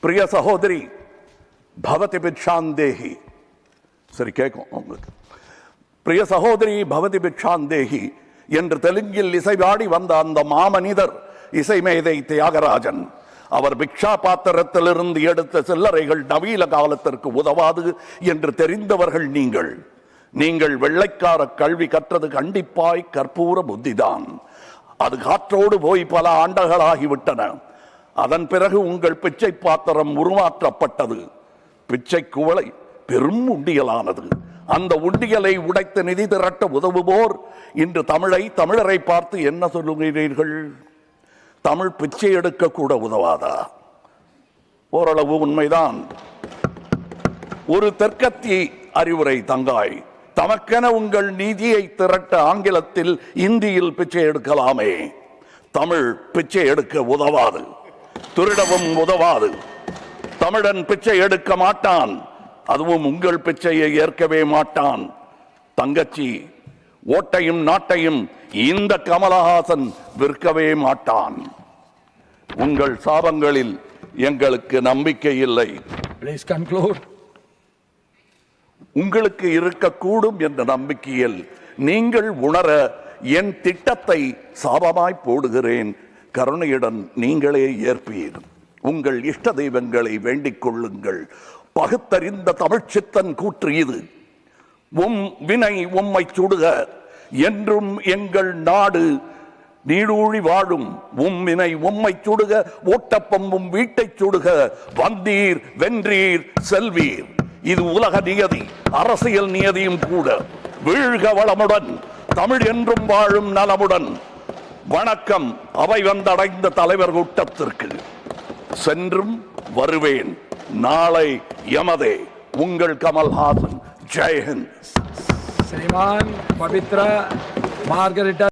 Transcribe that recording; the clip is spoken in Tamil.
प्रिय सहोदरी भवति भिक्षांदेहि சரி கேட்கும் உங்களுக்கு. பிரிய சகோதரி பவதி பிக்ஷாந்தேகி என்று தெலுங்கில் இசைவாடி வந்த அந்த மாமனிதர் இசைமேதை தியாகராஜன். அவர் பிக்ஷா பாத்திரத்திலிருந்து எடுத்த சில்லறைகள் நவீன காலத்திற்கு உதவாது என்று தெரிந்தவர்கள் நீங்கள். நீங்கள் வெள்ளைக்கார கல்வி கற்றது கண்டிப்பாய் கற்பூர புத்திதான். அது காற்றோடு போய் பல ஆண்டுகளாகிவிட்டன. அதன் பிறகு உங்கள் பிச்சை பாத்திரம் உருமாற்றப்பட்டது. பிச்சை குவளை பெரும் உண்டியலானது. அந்த உண்டியலை உடைத்து நிதி திரட்ட உதவுவோர் இன்று தமிழரை பார்த்து என்ன சொல்லுகிறீர்கள்? தமிழ் பிச்சை எடுக்க கூட உதவாதா? ஓரளவு உண்மைதான். ஒரு தெற்கத்தி அறிவுரை தங்காய், தமக்கென உங்கள் நிதியை திரட்ட ஆங்கிலத்தில் இந்தியில் பிச்சை எடுக்கலாமே. தமிழ் பிச்சை எடுக்க உதவாது, திருடவும் உதவாது. தமிழன் பிச்சை எடுக்க மாட்டான், அதுவும் உங்கள் பிச்சையை ஏற்கவே மாட்டான். தங்கச்சி, ஓட்டையும் நாட்டையும் இந்த கமலஹாசன் விற்கவே மாட்டான். உங்கள் சாபங்களில் எங்களுக்கு நம்பிக்கை இல்லை. Please conclude. உங்களுக்கு இருக்கக்கூடும் என்ற நம்பிக்கையில் நீங்கள் உணர என் திட்டத்தை சாபமாய் போடுகிறேன். கருணையுடன் நீங்களே ஏற்பீர். உங்கள் இஷ்ட தெய்வங்களை வேண்டிக் கொள்ளுங்கள். பகுத்தறிந்த தமிழ்ச்சித்தன் கூற்று இது. வினை உம்மை சுடுக, என்றும் எங்கள் நாடு நீடூழி வாழும். வினை உம்மை சுடுக, ஓட்டப்பம்பும் வீட்டை சுடுக. வந்தீர் வென்றீர் செல்வீர். இது உலக நியதி, அரசியல் நியதியும் கூட. வீழ்க வளமுடன், தமிழ் என்றும் வாழும் நலமுடன். வணக்கம் அவை வந்தடைந்த தலைவர் கூட்டத்திற்கு. சென்றும் வருவேன். நாளை யமதே. உங்கள் கமல்ஹாசன். ஜெய் ஹிந்த். श्रीमान पवित्र मार्गरेटा